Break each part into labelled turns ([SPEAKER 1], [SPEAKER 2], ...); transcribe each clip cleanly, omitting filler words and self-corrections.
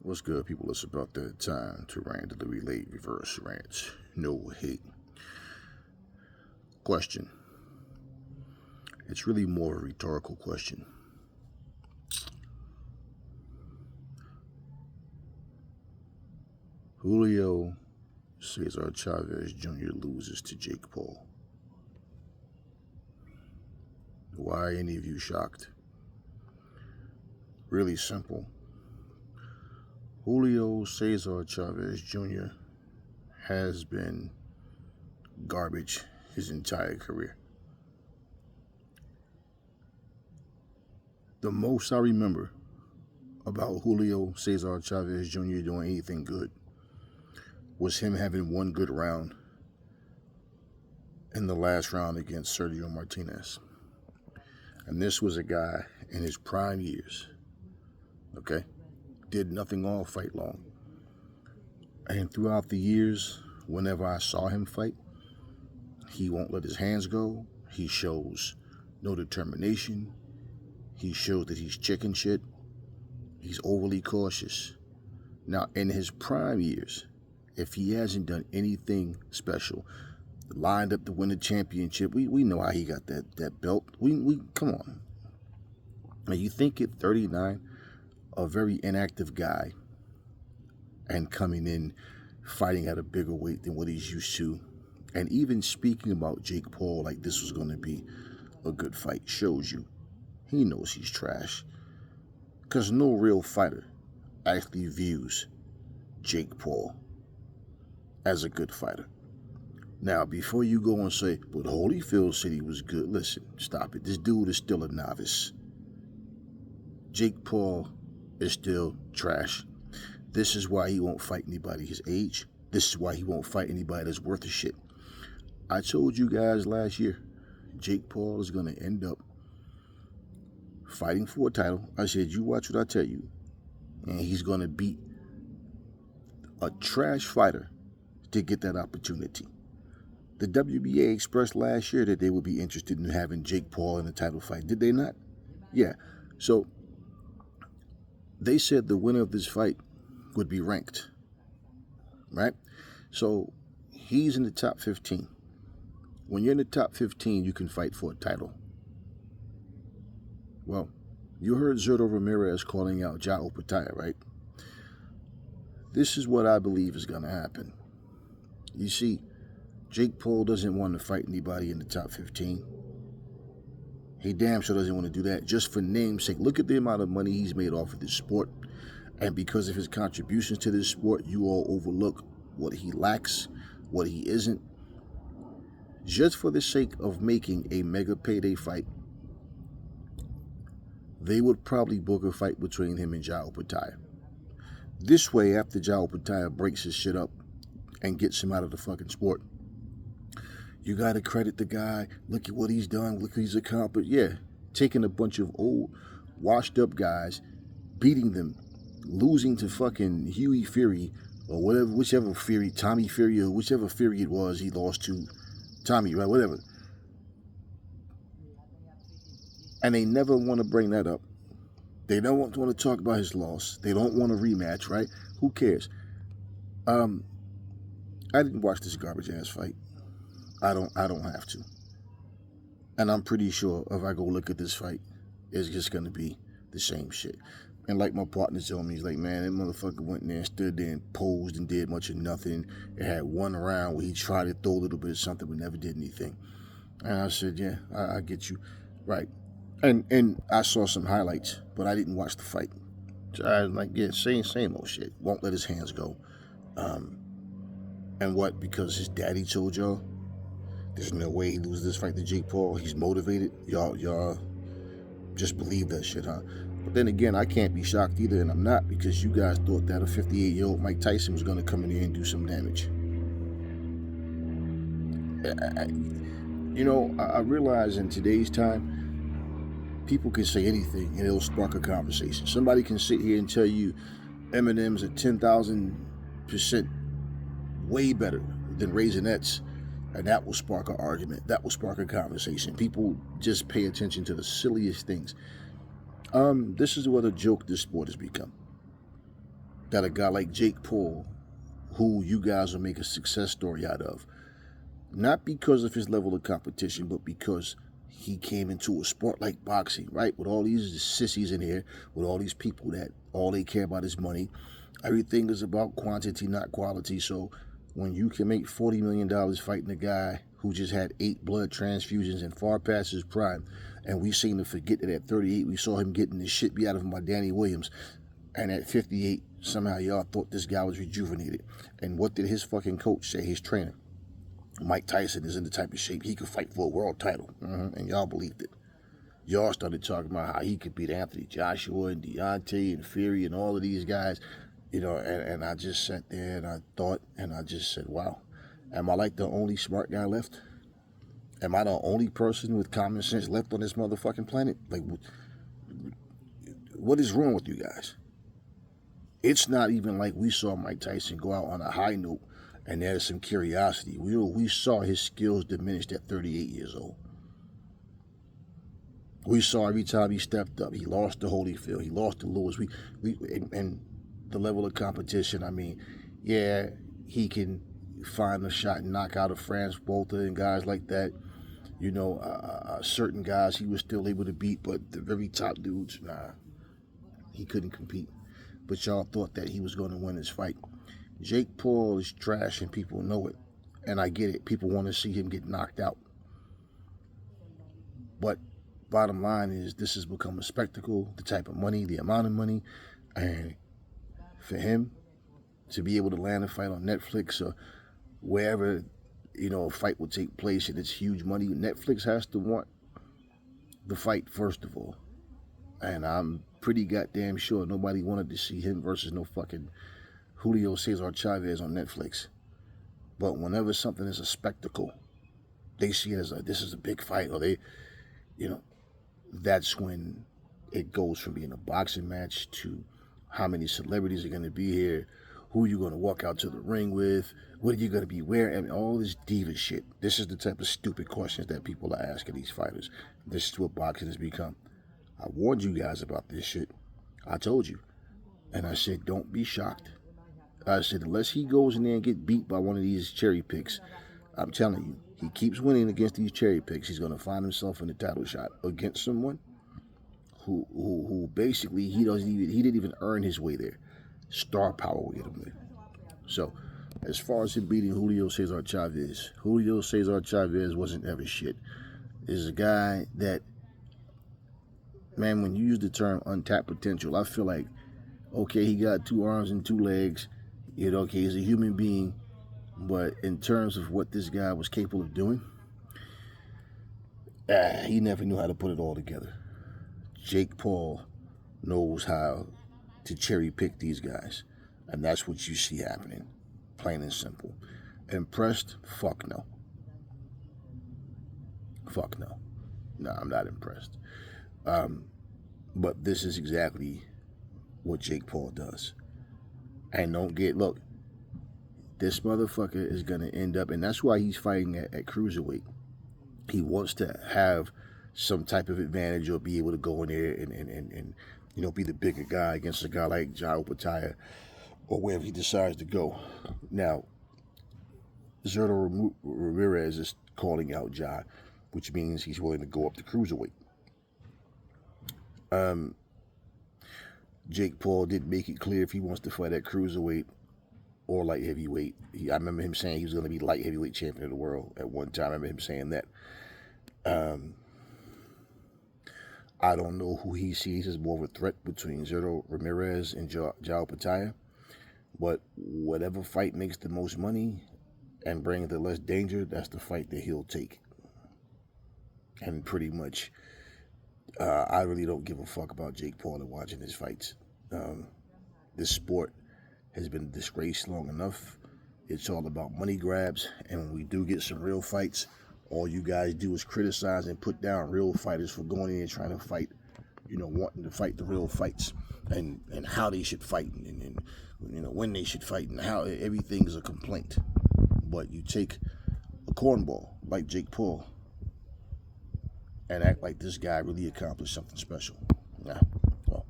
[SPEAKER 1] What's good, people? It's about that time to randomly relate reverse rants. No hate. Question. It's really more a rhetorical question. Julio Caesar Chavez Jr. loses to Jake Paul. Why are any of you shocked? Really simple. Julio Caesar Chavez Jr. has been garbage his entire career. The most I remember about Julio Caesar Chavez Jr. doing anything good was him having one good round in the last round against Sergio Martinez. And this was a guy in his prime years, okay? Did nothing all fight long. And throughout the years, whenever I saw him fight, he won't let his hands go. He shows no determination. He shows that he's chicken shit. He's overly cautious. Now, in his prime years, if he hasn't done anything special, lined up to win the championship, we know how he got that belt. We come on. Now, you think at 39, a very inactive guy, and coming in fighting at a bigger weight than what he's used to, and even speaking about Jake Paul like this was going to be a good fight, shows you he knows he's trash. Because no real fighter actually views Jake Paul as a good fighter. Now, before you go and say, but Holyfield said he was good, listen, stop it. This dude is still a novice. Jake Paul is still trash. This is why he won't fight anybody his age. This is why he won't fight anybody that's worth a shit. I told you guys last year, Jake Paul is going to end up fighting for a title. I said, you watch what I tell you. And he's going to beat a trash fighter to get that opportunity. The WBA expressed last year that they would be interested in having Jake Paul in a title fight. Did they not? Yeah. So they said the winner of this fight would be ranked, right? So he's in the top 15. When you're in the top 15, you can fight for a title. Well, you heard Zurdo Ramirez calling out Jao Opetaia, right? This is what I believe is going to happen. You see, Jake Paul doesn't want to fight anybody in the top 15. He damn sure doesn't want to do that just for name's sake. Look at the amount of money he's made off of this sport. And because of his contributions to this sport, you all overlook what he lacks, what he isn't. Just for the sake of making a mega payday fight, they would probably book a fight between him and Jao Opetaia. This way, after Jao Opetaia breaks his shit up and gets him out of the fucking sport, you got to credit the guy. Look at what he's done. Look what he's accomplished. Yeah, taking a bunch of old, washed-up guys, beating them, losing to fucking Huey Fury or whatever, whichever Fury, Tommy Fury or whichever Fury it was he lost to, Tommy, right, whatever. And they never want to bring that up. They don't want to talk about his loss. They don't want a rematch, right? Who cares? I didn't watch this garbage-ass fight. I don't have to. And I'm pretty sure if I go look at this fight, it's just going to be the same shit. And like my partner told me, he's like, man, that motherfucker went in there and stood there and posed and did much of nothing. It had one round where he tried to throw a little bit of something but never did anything. And I said, yeah, I get you. Right. And I saw some highlights, but I didn't watch the fight. So I was like, yeah, same old shit. Won't let his hands go. And what? Because his daddy told y'all there's no way he loses this fight to Jake Paul. He's motivated. Y'all just believe that shit, huh? But then again, I can't be shocked either, and I'm not, because you guys thought that a 58-year-old Mike Tyson was going to come in here and do some damage. I realize in today's time, people can say anything and it'll spark a conversation. Somebody can sit here and tell you M&M's are 10,000% way better than Raisinets, and that will spark an argument. That will spark a conversation. People just pay attention to the silliest things. This is what a joke this sport has become. that a guy like Jake Paul, who you guys will make a success story out of, not because of his level of competition, but because he came into a sport like boxing, right? With all these sissies in here, with all these people that all they care about is money. Everything is about quantity, not quality. So when you can make $40 million fighting a guy who just had 8 blood transfusions and far past his prime, and we seem to forget that at 38, we saw him getting the shit beat out of him by Danny Williams, and at 58, somehow y'all thought this guy was rejuvenated. And what did his fucking coach say, his trainer? Mike Tyson is in the type of shape he could fight for a world title. And y'all believed it. Y'all started talking about how he could beat Anthony Joshua and Deontay and Fury and all of these guys. You know, and I just sat there and I thought, and I just said, wow, am I like the only smart guy left? Am I the only person with common sense left on this motherfucking planet? Like, what is wrong with you guys? It's not even like we saw Mike Tyson go out on a high note and there's some curiosity. We saw his skills diminished at 38 years old. We saw every time he stepped up, he lost to Holyfield, he lost to Lewis. And the level of competition, I mean, yeah, he can find a shot and knock out a Franz Walter and guys like that. You know, certain guys he was still able to beat, but the very top dudes, nah, he couldn't compete. But y'all thought that he was going to win this fight. Jake Paul is trash and people know it. And I get it. People want to see him get knocked out. But bottom line is this has become a spectacle, the type of money, the amount of money. And for him to be able to land a fight on Netflix or wherever, you know, a fight will take place and it's huge money, Netflix has to want the fight first of all. And I'm pretty goddamn sure nobody wanted to see him versus no fucking Julio Caesar Chavez on Netflix. But whenever something is a spectacle, they see it as this is a big fight, or they, you know, that's when it goes from being a boxing match to how many celebrities are going to be here, who you're going to walk out to the ring with, what are you going to be wearing, I mean, all this diva shit. This is the type of stupid questions that people are asking these fighters. This is what boxing has become. I warned you guys about this shit. I told you. And I said, don't be shocked. I said, unless he goes in there and get beat by one of these cherry picks, I'm telling you, he keeps winning against these cherry picks, he's going to find himself in a title shot against someone who basically he didn't even earn his way there. Star power will get him there. So, as far as him beating Julio Caesar Chavez wasn't ever shit. Is a guy that, man, when you use the term untapped potential, I feel like, okay, he got 2 arms and 2 legs. You know, okay, he's a human being. But in terms of what this guy was capable of doing, he never knew how to put it all together. Jake Paul knows how to cherry pick these guys. And that's what you see happening. Plain and simple. Impressed? Fuck no. Fuck no. No, I'm not impressed. But this is exactly what Jake Paul does. And look, this motherfucker is going to end up, and that's why he's fighting at cruiserweight. He wants to have some type of advantage or be able to go in there and you know, be the bigger guy against a guy like John Opataya or wherever he decides to go. Now, Zerto Ramirez is calling out John, which means he's willing to go up to cruiserweight. Jake Paul didn't make it clear if he wants to fight at cruiserweight or light heavyweight. I remember him saying he was going to be light heavyweight champion of the world at one time. I remember him saying that. I don't know who he sees as more of a threat between Zerto Ramirez and Jao Pataya, but whatever fight makes the most money and brings the less danger, that's the fight that he'll take. And pretty much, I really don't give a fuck about Jake Paul and watching his fights. This sport has been a disgrace long enough. It's all about money grabs, and when we do get some real fights, all you guys do is criticize and put down real fighters for going in and trying to fight, you know, wanting to fight the real fights and how they should fight and you know, when they should fight and how everything is a complaint. But you take a cornball like Jake Paul and act like this guy really accomplished something special. Nah, well,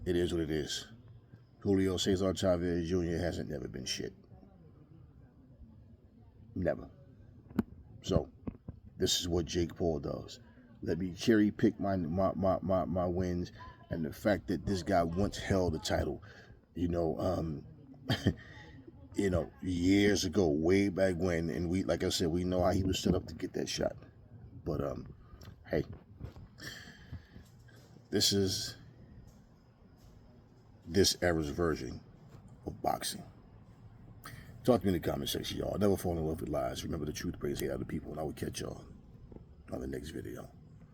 [SPEAKER 1] it is what it is. Julio Caesar Chavez Jr. hasn't never been shit. Never. So, this is what Jake Paul does. Let me cherry pick my wins, and the fact that this guy once held the title, you know, you know, years ago, way back when, and we, like I said, we know how he was set up to get that shot. But hey, this is this era's version of boxing. Talk to me in the comment section, y'all. Never fall in love with lies. Remember, the truth brings hate out of people, and I will catch y'all on the next video.